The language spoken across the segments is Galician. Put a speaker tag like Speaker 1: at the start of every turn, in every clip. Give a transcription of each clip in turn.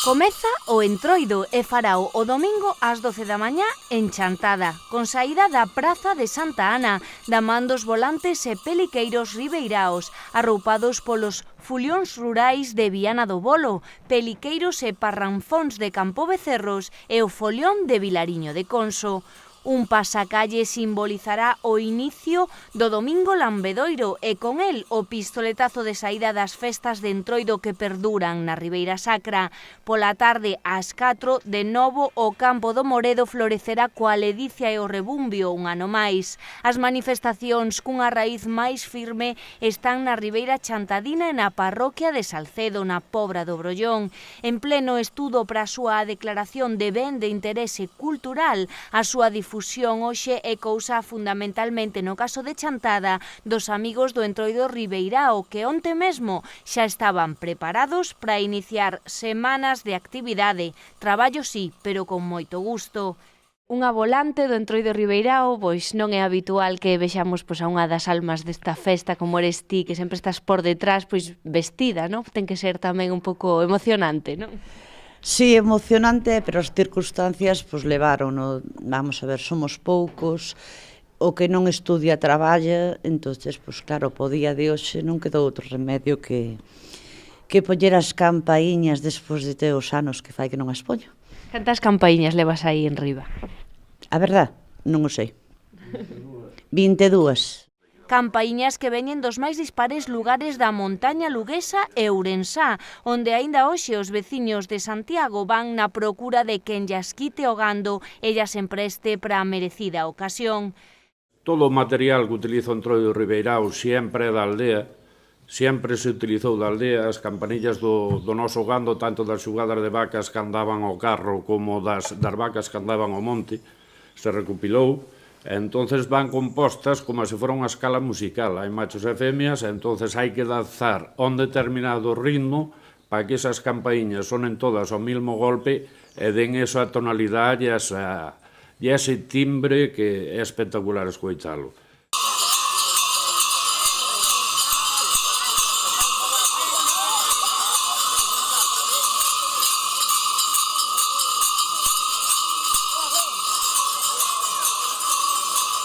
Speaker 1: Comeza o Entroido e farao o domingo ás 12 da mañá en Chantada, con saída da Praza de Santa Ana, da man dos volantes e peliqueiros ribeiraos, arroupados polos fulións rurais de Viana do Bolo, peliqueiros e parranfóns de Campo Becerros e o folión de Vilariño de Conso. Un pasacalle simbolizará o inicio do Domingo Lambedoiro e con el o pistoletazo de saída das festas de Entroido que perduran na Ribeira Sacra. Pola tarde ás 4 de novo o Campo do Moredo florecerá coa ledicia e o rebumbio un ano máis. As manifestacións cunha raíz máis firme están na Ribeira Chantadina e na parroquia de Salcedo, na Pobra do Brollón. En pleno estudo para a súa declaración de ben de interese cultural, a súa difusión hoxe é cousa fundamentalmente no caso de Chantada dos amigos do Entroido Ribeirao que onte mesmo xa estaban preparados para iniciar semanas de actividade, traballo sí, pero con moito gusto. Unha volante do Entroido Ribeirao, pois non é habitual que vexamos a unha das almas desta festa como eres ti, que sempre estás por detrás, pois vestida, non? Ten que ser tamén un pouco emocionante, non?
Speaker 2: Sí, emocionante, pero as circunstancias pois levaron, vamos a ver, somos poucos, o que non estudia traballa, entonces, pois claro, po día de hoxe non quedou outro remedio que poñer as campaíñas despois de teus anos que fai que non as poño.
Speaker 1: Cantas campaíñas levas aí en riba?
Speaker 2: A verdad, non o sei. 22.
Speaker 1: Campaíñas que veñen dos máis dispares lugares da montaña luguesa e Ourensá, onde aínda hoxe os veciños de Santiago van na procura de quen llas quite o gando e llas empreste para a merecida ocasión.
Speaker 3: Todo o material que utiliza o Entroido Ribeirao sempre é da aldea, sempre se utilizou da aldea, as campanillas do noso gando, tanto das xugadas de vacas que andaban ao carro como das vacas que andaban ao monte, se recopilou. Entonces van compostas como se fora unha escala musical, hai machos e femias, entonces hai que danzar a un determinado ritmo para que esas campaíñas sonen todas ao mesmo golpe e den esa tonalidade e ese timbre que é espectacular escoitalo.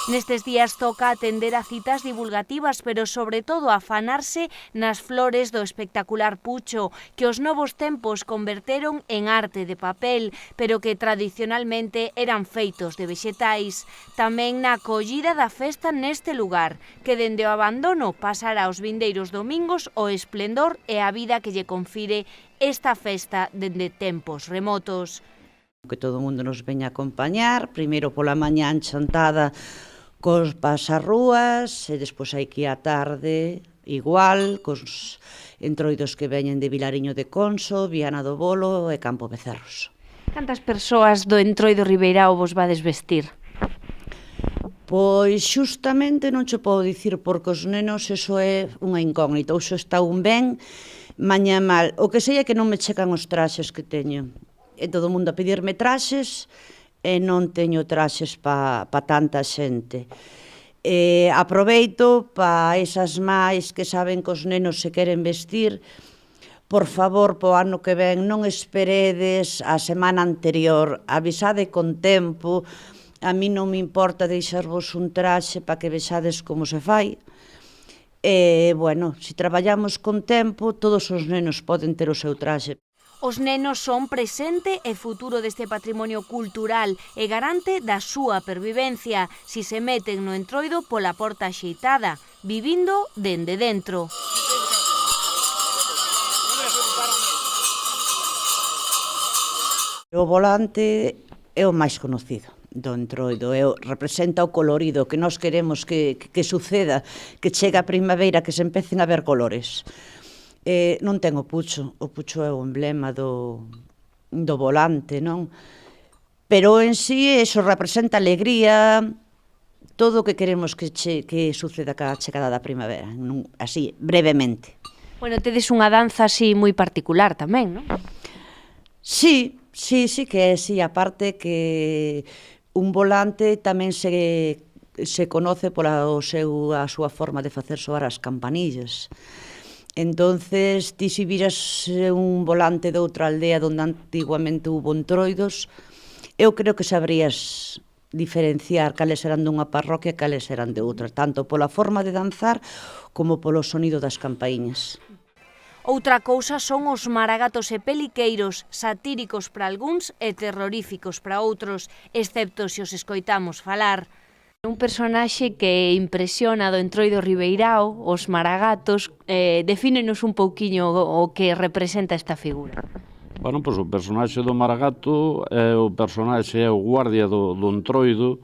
Speaker 1: Nestes días toca atender a citas divulgativas, pero sobre todo afanarse nas flores do espectacular pucho, que os novos tempos converteron en arte de papel, pero que tradicionalmente eran feitos de vexetais. Tamén na acollida da festa neste lugar, que dende o abandono pasará aos vindeiros domingos o esplendor e a vida que lle confire esta festa dende tempos remotos.
Speaker 2: Que todo o mundo nos veña a acompañar, primeiro pola mañá en Chantada, cos pasarrúas, e despois hai que ir á tarde, igual, cos entroidos que veñen de Vilariño de Conso, Viana do Bolo e Campo Becerros.
Speaker 1: Cantas persoas do Entroido Ribeirao vos vades vestir?
Speaker 2: Pois xustamente non che podo dicir, porque os nenos eso é unha incógnita, ou xo está un ben, mañá mal. O que sei é que non me checan os traxes que teño. E todo o mundo a pedirme traxes, e non teño traxes pa tanta xente. Aproveito pa esas máis que saben que os nenos se queren vestir, por favor, po ano que ven, non esperedes a semana anterior, avisade con tempo, a mí non me importa deixarvos un traxe pa que vexades como se fai. Bueno, se traballamos con tempo, todos os nenos poden ter o seu traxe.
Speaker 1: Os nenos son presente e futuro deste patrimonio cultural e garante da súa pervivencia si se meten no Entroido pola porta axeitada, vivindo dende dentro.
Speaker 2: O volante é o máis conocido do Entroido, representa o colorido que nós queremos que suceda, que chegue a primavera, que se empecen a ver colores. Non ten o pucho é o emblema do volante, non? Pero en sí eso representa alegría, todo o que queremos que suceda ca chegada da primavera, así, brevemente.
Speaker 1: Bueno, tedes unha danza así moi particular tamén, non?
Speaker 2: Sí que é, sí, aparte que un volante tamén se conoce pola a súa forma de facer soar as campanillas. Entonces, ti se viras un volante de outra aldea onde antiguamente hubo entroidos, eu creo que sabrías diferenciar cales eran dunha parroquia e cales eran de outra, tanto pola forma de danzar como polo sonido das campaíñas.
Speaker 1: Outra cousa son os maragatos e peliqueiros, satíricos para algúns e terroríficos para outros, excepto se os escoitamos falar. Un personaxe que impresiona do Entroido Ribeirao, os maragatos, defínenos un pouquiño o que representa esta figura.
Speaker 3: Bueno, pois o personaxe do maragato é o personaxe, é o guardia do entroido,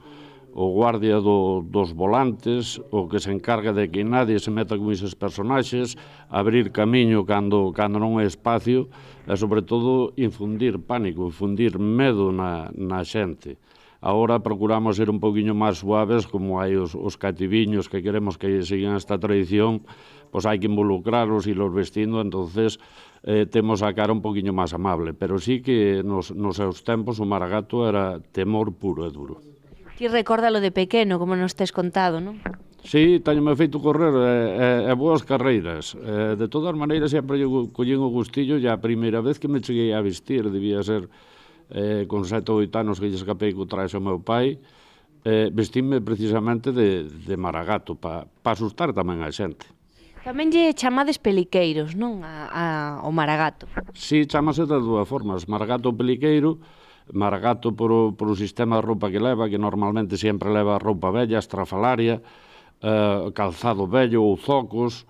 Speaker 3: o guardia dos volantes, o que se encarga de que nadie se meta con eses personaxes, abrir camiño cando non é espacio, e sobre todo infundir pánico, infundir medo na xente. Agora procuramos ser un poquinho máis suaves, como hai os cativiños que queremos que sigan esta tradición, pois hai que involucrarlos e los vestindo, entonces temos a cara un poquinho máis amable, pero sí que nos seus tempos o maragato era temor puro e duro.
Speaker 1: Ti recórdalo de pequeno, como nos tes contado, non?
Speaker 3: Sí, teñome feito correr e boas carreiras. De todas maneiras, sempre collín o gustillo, e a primeira vez que me cheguei a vestir, debía ser con 7 ou 8 anos que lle escapei co traxe ao meu pai, vestíme precisamente de maragato, para asustar tamén a xente.
Speaker 1: Tamén lle chamades peliqueiros, non? Ao maragato.
Speaker 3: Si, chamase das dúas formas, maragato ou peliqueiro, maragato por o sistema de roupa que leva, que normalmente sempre leva roupa vella, estrafalaria, calzado vello ou zocos,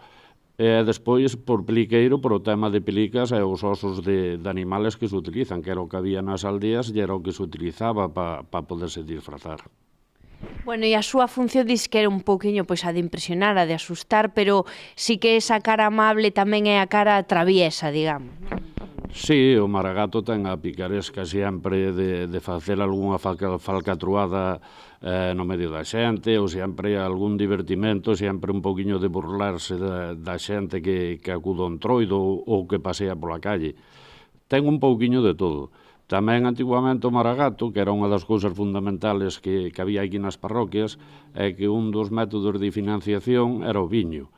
Speaker 3: e despois por peliqueiro, por o tema de pelicas e os osos de animales que se utilizan, que era o que había nas aldeas e era o que se utilizaba para poderse disfrazar.
Speaker 1: Bueno, e a súa función dis que era un pouquiño pois a de impresionar, a de asustar, pero sí que esa cara amable tamén é a cara traviesa, digamos.
Speaker 3: Sí, o maragato ten a picaresca sempre de facer algunha falcatruada no medio da xente, ou sempre algún divertimento, sempre un poquinho de burlarse da xente que acude ao entroido ou que pasea pola calle. Ten un pouquiño de todo. Tamén, antiguamente, o maragato, que era unha das cousas fundamentales que había aquí nas parroquias, é que un dos métodos de financiación era o viño.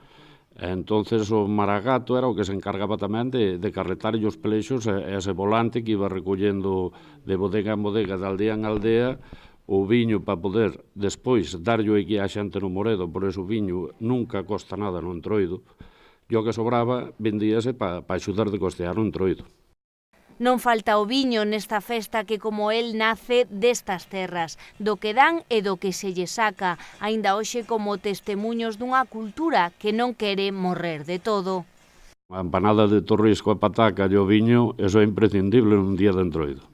Speaker 3: Entonces o maragato era o que se encargaba tamén de carretarlle os plexos e ese volante que iba recollendo de bodega en bodega, de aldea en aldea, o viño para poder despois darlle aquí a xente no Moredo, por eso o viño nunca costa nada no entroido, e o que sobraba vendíase para axudar de costear o entroido.
Speaker 1: Non falta o viño nesta festa que, como el, nace destas terras, do que dan e do que se lle saca, aínda hoxe como testemuños dunha cultura que non quere morrer de todo.
Speaker 3: A empanada de torrisco, a pataca e o viño, eso é imprescindible nun día de entroido.